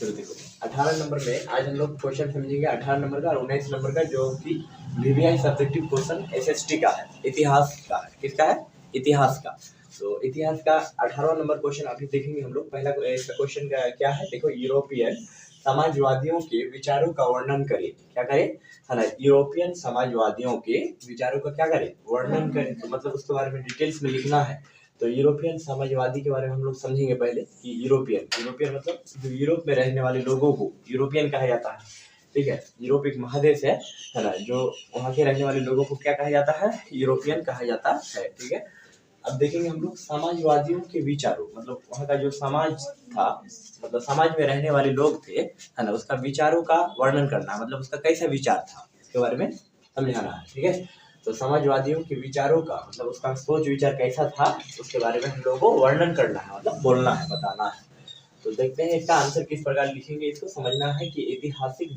चलो देखो 18 नंबर में आज हम लोग क्वेश्चन समझेंगे 18 नंबर का और 19 नंबर का, जो कि वीवीआई सब्जेक्टिव क्वेश्चन एसएसटी का है, इतिहास का है। किसका है? इतिहास का। तो इतिहास का 18वां नंबर क्वेश्चन अभी देखेंगे हम लोग। पहला क्वेश्चन क्या है? देखो, यूरोपियन समाजवादियों के विचारों का वर्णन करें। क्या करें? है ना, यूरोपियन समाजवादियों के विचारों का क्या करें? वर्णन करें। तो मतलब उसके बारे में डिटेल्स में लिखना है। तो यूरोपियन समाजवादी के बारे में हम लोग समझेंगे पहले कि यूरोपियन मतलब जो यूरोप में रहने वाले लोगों को यूरोपियन कहा जाता है। ठीक है, यूरोप एक महादेश है ना, जो वहाँ के रहने वाले लोगों को क्या कहा जाता है? यूरोपियन कहा जाता है। ठीक है, अब देखेंगे हम लोग समाजवादियों के विचारों, मतलब वहाँ का जो समाज था, मतलब समाज में रहने वाले लोग थे, है ना, उसका विचारों का वर्णन करना, मतलब उसका कैसा विचार था इसके बारे में समझाना है। ठीक है, तो समाजवादियों के विचारों का मतलब उसका सोच विचार कैसा था उसके बारे में हम लोगों को वर्णन करना है, मतलब बोलना है, बताना है। तो देखते हैं इसका आंसर किस प्रकार लिखेंगे। इसको समझना है कि ऐतिहासिक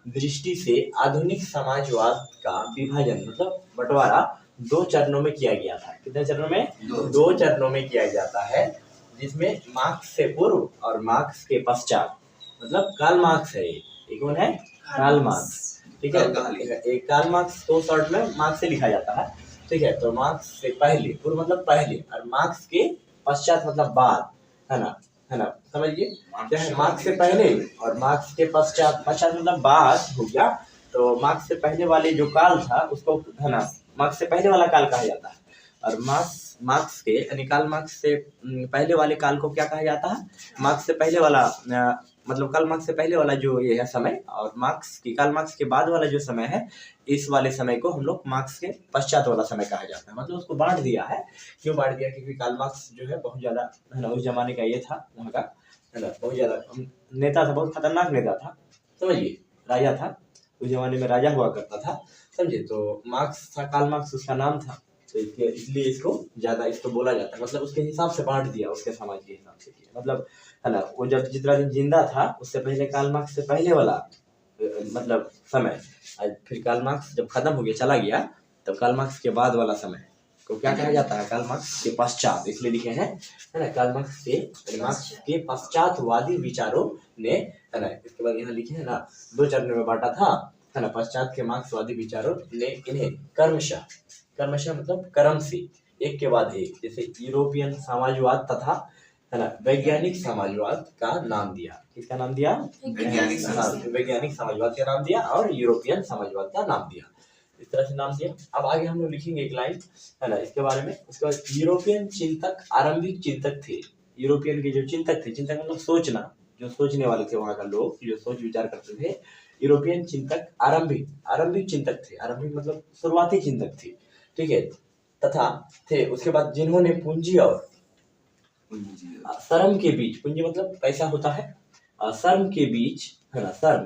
दृष्टि से आधुनिक समाजवाद का विभाजन मतलब बंटवारा 2 चरणों में किया गया था। कितने चरणों में? 2 चरणों में किया जाता है, जिसमें मार्क्स से पूर्व और मार्क्स के पश्चात। मतलब कार्ल मार्क्स है ये कौन है? Karl Marx. ठीक है, एक कार्ल मार्क्स को शॉर्ट में मार्क्स से लिखा जाता है। ठीक है, तो मार्क्स से पहले, पूर्व मतलब पहले, और मार्क्स के पश्चात मतलब बाद, है ना, समझिए क्या है? मार्क्स से पहले और मार्क्स के पश्चात मतलब बाद हो गया। तो मार्क्स से पहले वाले जो काल था उसको, है ना, मार्क्स से पहले वाला काल कहा जाता है। और मार्क्स के यानी कार्ल मार्क्स से पहले वाले काल को क्या कहा जाता है? मार्क्स से पहले वाला मतलब कार्ल मार्क्स से पहले वाला जो ये है समय, और कार्ल मार्क्स के बाद वाला जो समय है, इस वाले समय को हम लोग मार्क्स के पश्चात वाला समय कहा जाता है। मतलब उसको बांट दिया है। क्यों बांट दिया? क्योंकि कार्ल मार्क्स जो है बहुत ज्यादा, है ना, उस जमाने का ये था वहाँ का, है ना, बहुत ज्यादा नेता था, बहुत खतरनाक नेता था, समझिए, राजा था, उस जमाने में राजा हुआ करता था, समझे। तो मार्क्स था, कार्ल मार्क्स उसका नाम था, तो इसलिए इसको बोला जाता है। मतलब उसके हिसाब से बांट दिया, उसके समाज के हिसाब से किया, मतलब, है ना, वो जब जितना दिन जिंदा था उससे पहले कार्ल मार्क्स से पहले वाला मतलब समय, फिर कार्ल मार्क्स जब खत्म हो गया, चला गया, तब कार्ल मार्क्स के बाद वाला समय को क्या कहा जाता है? कार्ल मार्क्स के पश्चात, इसलिए लिखे हैं, है ना, कार्ल मार्क्स के पश्चातवादी विचारों ने, है ना, इसके बाद यहाँ लिखे हैं ना, 2 चरणों में बांटा था, है ना, पश्चात के मार्क्सवादी विचारों ने इन्हें क्रमशः मतलब क्रम से एक के बाद एक, जैसे यूरोपियन समाजवाद तथा, है ना, वैज्ञानिक समाजवाद का नाम दिया। किसका नाम दिया? वैज्ञानिक समाजवाद का नाम दिया और यूरोपियन समाजवाद का नाम दिया। इस तरह से नाम दिया। अब आगे हम लोग लिखेंगे एक लाइन, है ना, इसके बारे में। उसके बाद यूरोपियन चिंतक आरंभिक चिंतक थे। यूरोपियन के जो चिंतक थे, चिंतक मतलब सोचना, जो सोचने वाले थे वहां का लोग, जो सोच विचार करते थे, यूरोपियन चिंतक आरंभिक चिंतक थे। आरंभिक मतलब शुरुआती चिंतक थे। ठीक है, तथा थे उसके बाद जिन्होंने पूंजी और श्रम के बीच, पूंजी मतलब पैसा होता है, श्रम के बीच, है ना, श्रम,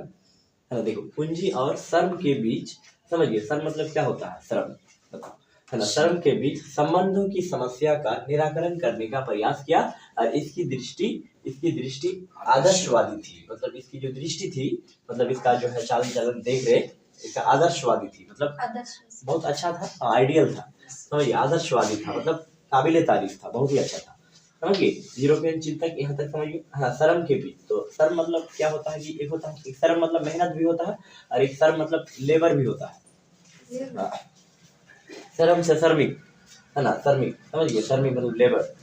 है ना, देखो, पूंजी और श्रम के बीच, समझिए, श्रम मतलब क्या होता है? श्रम, बताओ, है ना, श्रम के बीच संबंधों की समस्या का निराकरण करने का प्रयास किया। और इसकी दृष्टि आदर्शवादी थी। मतलब इसकी जो दृष्टि थी, मतलब इसका जो है चाल चलन देख रहे, इसका आदर्शवादी थी, मतलब बहुत अच्छा था, आइडियल था, समझिए, आदर्शवादी था, मतलब काबिले तारीफ था, बहुत ही अच्छा था, समझिए। यूरोपियन चिंतक यहाँ तक समझिए। हाँ, श्रम के बीच, तो श्रम मतलब क्या होता है कि एक होता है, एक श्रम मतलब मेहनत भी होता है, और एक श्रम मतलब लेबर भी होता है। श्रम से श्रमिक, है ना, श्रमिक, समझिए, श्रमिक मतलब लेबर,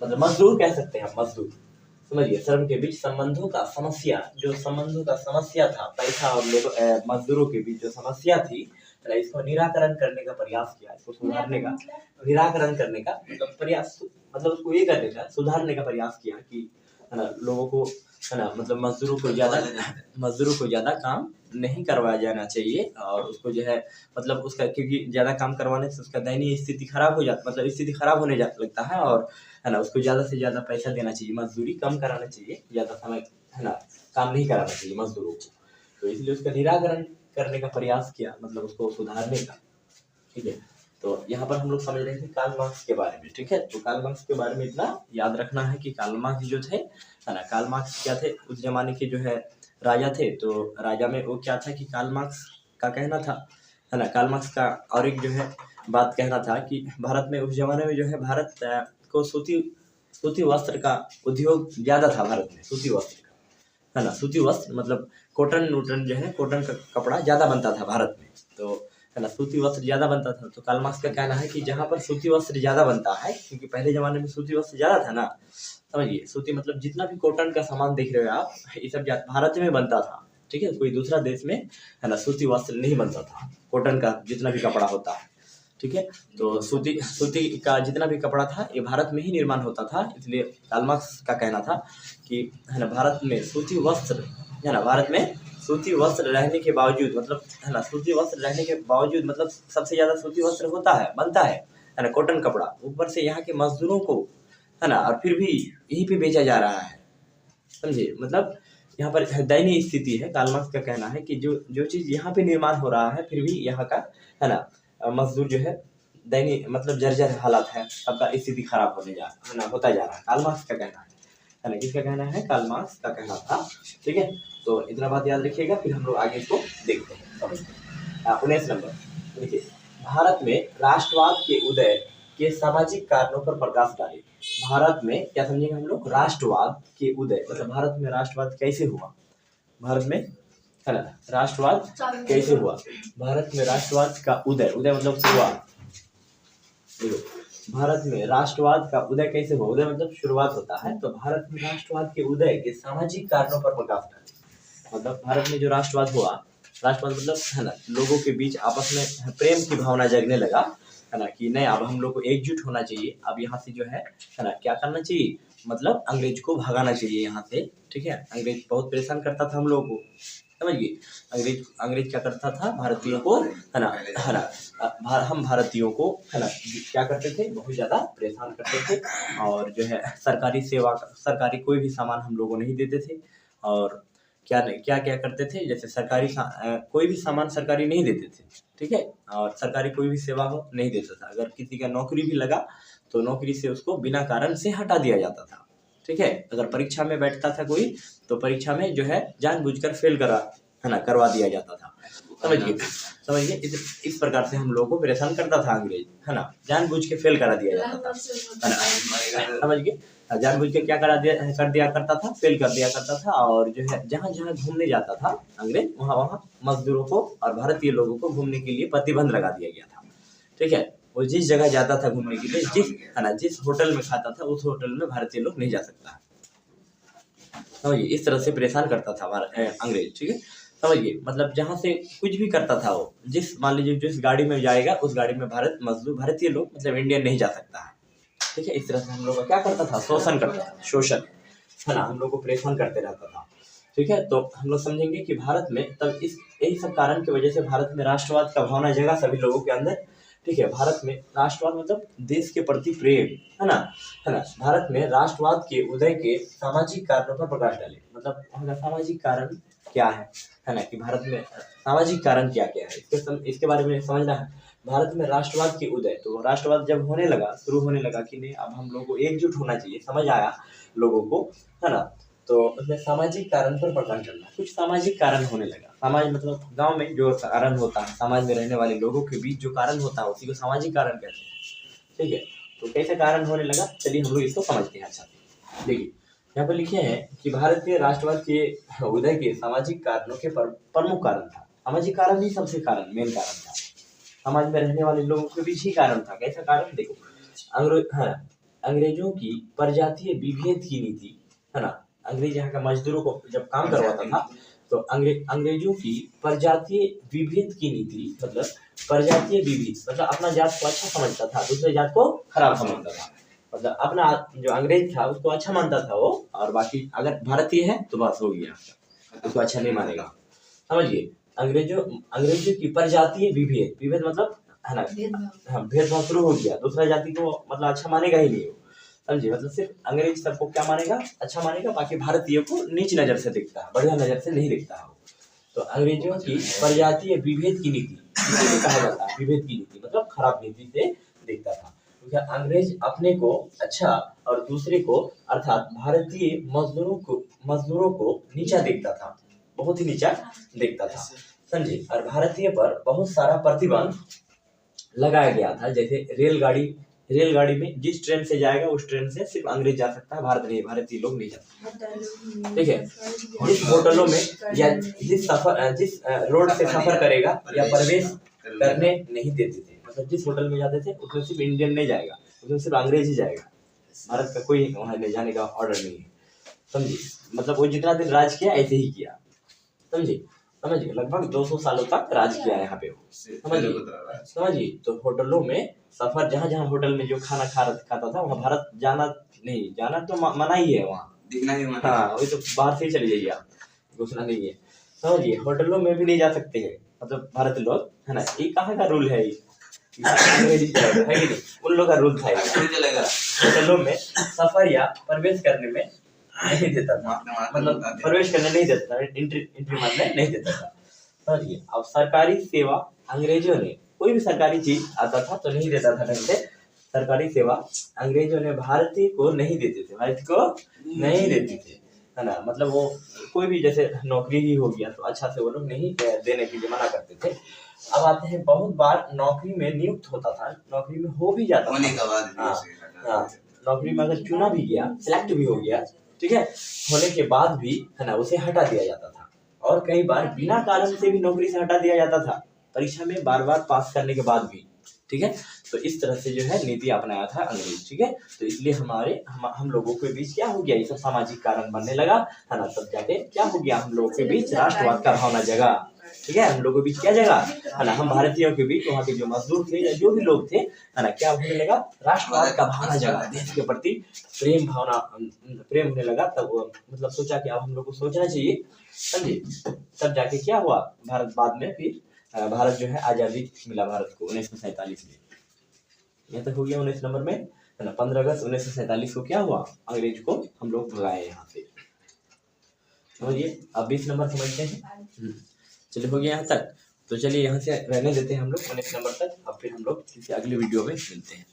मतलब मजदूर कह सकते हैं हम, मजदूर, समझिए। श्रम के बीच संबंधों का समस्या था, पैसा और लेबर मजदूरों के बीच जो समस्या थी, इसको निराकरण करने का प्रयास किया, इसको सुधारने का, निराकरण करने का मतलब प्रयास, मतलब उसको ये करने का, सुधारने का प्रयास किया कि, है ना, लोगों को, है ना, मतलब मजदूरों को ज्यादा काम नहीं करवाया जाना चाहिए, और उसको जो है, मतलब उसका, क्योंकि ज्यादा काम करवाने से उसका दयनीय स्थिति खराब हो जाती, मतलब स्थिति खराब होने लगता है, और, है ना, उसको ज्यादा से ज्यादा पैसा देना चाहिए, मजदूरी कम कराना चाहिए, ज्यादा समय, है ना, काम नहीं कराना चाहिए मजदूरों को। तो इसलिए उसका निराकरण करने का प्रयास किया, मतलब उसको सुधारने का। ठीक है, तो यहाँ पर हम लोग समझ रहे थे कार्ल मार्क्स के बारे में। ठीक है, तो कार्ल मार्क्स के बारे में इतना याद रखना है कि कार्ल मार्क्स जो थे, है ना, कार्ल मार्क्स क्या थे? उस जमाने के जो है राजा थे। तो राजा में वो क्या था कि कार्ल मार्क्स का कहना था, है ना, कार्ल मार्क्स का और एक जो है बात कहना था कि भारत में उस जमाने में जो है भारत को सूती वस्त्र का उद्योग ज्यादा था भारत में, सूती वस्त्र का, है ना। सूती वस्त्र मतलब कॉटन वोटन जो है, कॉटन का कपड़ा ज्यादा बनता था भारत में, तो है ना, सूती वस्त्र ज्यादा बनता था। तो कार्ल मार्क्स का कहना है कि जहाँ पर सूती वस्त्र ज्यादा बनता है, क्योंकि पहले जमाने में सूती वस्त्र ज्यादा था ना, समझिए, सूती मतलब जितना भी कॉटन का सामान देख रहे हो आप, ये सब भारत में बनता था, ठीक है। कोई दूसरा देश में, है ना, सूती वस्त्र नहीं बनता था, कॉटन का जितना भी कपड़ा होता है, ठीक है। तो सूती का जितना भी कपड़ा था ये भारत में ही निर्माण होता था, इसलिए कार्ल मार्क्स का कहना था कि, है ना, भारत में सूती वस्त्र, है ना, भारत में सूती वस्त्र रहने के बावजूद, मतलब, है ना, सूती वस्त्र रहने के बावजूद, मतलब सबसे ज्यादा सूती वस्त्र होता है, बनता है ना, कॉटन कपड़ा, ऊपर से यहाँ के मजदूरों को, है ना, और फिर भी यहीं पे बेचा जा रहा है, समझिए। मतलब यहाँ पर दयनीय स्थिति है। कार्ल मार्क्स का कहना है कि जो चीज यहाँ पे निर्माण हो रहा है, फिर भी यहाँ का, है ना, मजदूर जो है दयनीय, मतलब जर्जर हालत है, सबका स्थिति खराब है ना, होता जा रहा है। कार्ल मार्क्स का कहना है ना, किसका कहना है? कार्ल मार्क्स का कहना था, ठीक है। तो इतना बात याद रखिएगा, फिर हम लोग आगे इसको देखते हैं, समझते हैं। 19 नंबर देखिए, भारत में राष्ट्रवाद के उदय के सामाजिक कारणों पर प्रकाश डाले। भारत में क्या समझेंगे हम लोग? राष्ट्रवाद के उदय, मतलब भारत में राष्ट्रवाद कैसे हुआ, भारत में, है ना, राष्ट्रवाद कैसे हुआ, भारत में राष्ट्रवाद का उदय, उदय मतलब शुरुआत, भारत में राष्ट्रवाद का उदय कैसे हुआ, उदय मतलब शुरुआत होता है। तो भारत में राष्ट्रवाद के उदय के सामाजिक कारणों पर प्रकाश डाले, मतलब भारत में जो राष्ट्रवाद हुआ, राष्ट्रवाद मतलब, है ना, लोगों के बीच आपस में प्रेम की भावना जगने लगा, है ना, कि नहीं, अब हम लोग को एकजुट होना चाहिए, अब यहाँ से जो है ना, क्या करना चाहिए, मतलब अंग्रेज को भगाना चाहिए यहाँ से, ठीक है। अंग्रेज बहुत परेशान करता था हम लोगों को, समझिए। अंग्रेज क्या करता था, भारतीयों को, है ना, हम भारतीयों को, है ना, क्या करते थे, बहुत ज्यादा परेशान करते थे, और जो है सरकारी सेवा, सरकारी कोई भी सामान हम लोगों नहीं देते थे, और क्या करते थे, जैसे सरकारी कोई भी सामान सरकारी नहीं देते थे, ठीक है, और सरकारी कोई भी सेवा हो नहीं देता था। अगर किसी का नौकरी भी लगा तो नौकरी से उसको बिना कारण से हटा दिया जाता था, ठीक है। अगर परीक्षा में बैठता था कोई, तो परीक्षा में जो है जानबूझकर फेल करवा दिया जाता था, समझिए। इस प्रकार से हम लोगों को परेशान करता था अंग्रेज, है ना, जानबूझ के फेल करा दिया जाता था, है ना, समझिए। जानबूझ के क्या कर दिया करता था, फेल कर दिया करता था, और जो है जहाँ जहाँ घूमने जाता था अंग्रेज, वहाँ मजदूरों को और भारतीय लोगों को घूमने के लिए प्रतिबंध लगा दिया गया था, ठीक है। वो जिस जगह जाता था घूमने के लिए, जिस होटल में खाता था, उस होटल में भारतीय लोग नहीं जा सकता, समझिए। इस तरह से परेशान करता था अंग्रेज, ठीक है, समझिए। मतलब जहाँ से कुछ भी करता था वो, मान लीजिए जिस गाड़ी में जाएगा, उस गाड़ी में भारतीय लोग, मतलब इंडियन नहीं जा सकता है, ठीक है। इस तरह से हम लोग का क्या करता था, शोषण करता था, शोषण, है ना, हम लोग को परेशान करते रहता था, ठीक है। तो हम लोग समझेंगे कि भारत में तब यही सब कारण की वजह से भारत में राष्ट्रवाद का भावना जगा सभी लोगों के अंदर, ठीक है। भारत में राष्ट्रवाद मतलब देश के प्रति प्रेम, है ना, भारत में राष्ट्रवाद के उदय के सामाजिक कारणों पर प्रकाश डाले, मतलब हमारा सामाजिक कारण क्या है ना, कि भारत में सामाजिक कारण क्या क्या है, इसके बारे में समझना है। भारत में राष्ट्रवाद की उदय, तो राष्ट्रवाद जब शुरू होने लगा कि नहीं, अब हम लोगों को एकजुट होना चाहिए, समझ आया लोगों को, है ना। तो उसमें सामाजिक कारण पर प्रकाश डालना, कुछ सामाजिक कारण होने लगा। समाज मतलब गांव में जो कारण होता है, समाज में रहने वाले लोगों के बीच जो कारण होता है, उसी को सामाजिक कारण कहते हैं, ठीक है। तो कैसे कारण होने लगा, चलिए हम लोग इसको समझते हैं। अच्छा देखिए, यहाँ पर लिखे हैं कि भारतीय राष्ट्रवाद के उदय के सामाजिक कारणों के प्रमुख कारण था, सामाजिक कारण ही सबसे मेन कारण था, समाज में रहने वाले लोगों के बीच ही कारण था। कैसा कारण, देखो, अंग्रेजों की परजातीय विभेद की नीति, है ना, अंग्रेज यहाँ का मजदूरों को जब काम करवाता था, तो अंग्रेजों की परजातीय विभेद की नीति, मतलब परजातीय विभेद मतलब अपना जात को अच्छा समझता था, दूसरे जात को खराब समझता था, मतलब अपना जो अंग्रेज था उसको अच्छा मानता था वो, और बाकी अगर भारतीय है तो बस हो गया, उसको अच्छा नहीं मानेगा, समझिए। अंग्रेजों की परजातीय विभेद मतलब, है ना, भेदभाव शुरू हो गया, दूसरा जाति को मतलब अच्छा मानेगा ही नहीं वो, समझिए। मतलब सिर्फ अंग्रेज सबको क्या मानेगा, अच्छा मानेगा, बाकी भारतीय को नीच नजर से देखता है, बढ़िया नजर से नहीं देखता है। तो अंग्रेजों की परजातीय विभेद की नीति कहा जाता है, विभेद की नीति मतलब खराब नीति से देखता था, क्योंकि अंग्रेज अपने को अच्छा और दूसरे को अर्थात भारतीय मजदूरों को नीचा देखता था, बहुत ही नीचा देखता था, समझिए। और भारतीय पर बहुत सारा प्रतिबंध लगाया गया था, जैसे रेलगाड़ी रेलगाड़ी में जिस ट्रेन से जाएगा उस ट्रेन से सिर्फ अंग्रेज जा सकता है, भारतीय लोग नहीं जा सकते। ठीक है, जिस होटलों में या जिस रोड से सफर करेगा या प्रवेश करने नहीं देते थे, मतलब जिस होटल में जाते थे उसमें सिर्फ इंडियन नहीं जाएगा, उसमें सिर्फ अंग्रेज ही जाएगा, भारत का कोई वहाँ ले जाने का ऑर्डर नहीं है। समझिए, मतलब वो जितना दिन राज किया ऐसे ही किया। समझिए लगभग 200 सालों तक राज किया यहाँ पे वो। समझिए तो होटलों में सफर, जहाँ होटल में जो खाना खाता था वहाँ भारत जाना तो मना ही है, वहाँ दिखना ही मना। हाँ, वही तो बाहर से ही चली जाइए आप, घुसना नहीं है। समझिए होटलों में भी नहीं जा सकते हैं, मतलब भारतीय लोग, है ना। ये कहाँ का रूल है, है कि नहीं, उन लोग का रूल था। होटलों में सफर या प्रवेश करने में नहीं देता था, मतलब प्रवेश करने नहीं देता था, एंट्री मारने नहीं देता था। समझिए, अब सरकारी सेवा अंग्रेजों ने, कोई भी सरकारी चीज आता था तो नहीं देता था ढंग से। सरकारी सेवा अंग्रेजों ने भारतीय को नहीं देते थे, है ना। मतलब वो कोई भी जैसे नौकरी ही हो गया तो अच्छा से वो लोग नहीं देने के लिए मना करते थे। अब आते हैं, बहुत बार नौकरी में नियुक्त होता था, नौकरी में हो भी जाता था, नौकरी में अगर चुना भी गया, सिलेक्ट भी हो गया, ठीक है, होने के बाद भी, है ना, उसे हटा दिया जाता था। और कई बार बिना कारण से भी नौकरी से हटा दिया जाता था, परीक्षा में बार पास करने के बाद भी। ठीक है, तो इस तरह से जो है नीति अपनाया था अंग्रेज। ठीक है, तो इसलिए हम लोगों के बीच क्या हो गया, ये सब सामाजिक कारण बनने लगा, है ना। तब जाके क्या हो गया, हम लोगों के बीच राष्ट्रवाद का भावना जगा। ठीक है, हम लोगों के बीच क्या जगा, है ना, हम भारतीयों के बीच, वहाँ के जो मजदूर थे या जो भी लोग थे, है ना, क्या होने लगा, राष्ट्रवाद का भावना जगा, देश के प्रति प्रेम होने लगा। तब मतलब सोचा कि अब हम लोग को सोचना चाहिए। समझिए, तब जाके क्या हुआ, भारत बाद में फिर भारत जो है आजादी मिला भारत को 1947 में। यह तक हो गया 19 नंबर में, है ना। 15 अगस्त 1947 को क्या हुआ, अंग्रेज को हम लोग भगाए यहाँ से। समझिए, अब 20 नंबर समझते हैं। चलिए, हो गया यहाँ तक, तो चलिए यहाँ से रहने देते हैं हम लोग 19 नंबर तक। अब फिर हम लोग किसी अगले वीडियो में मिलते हैं।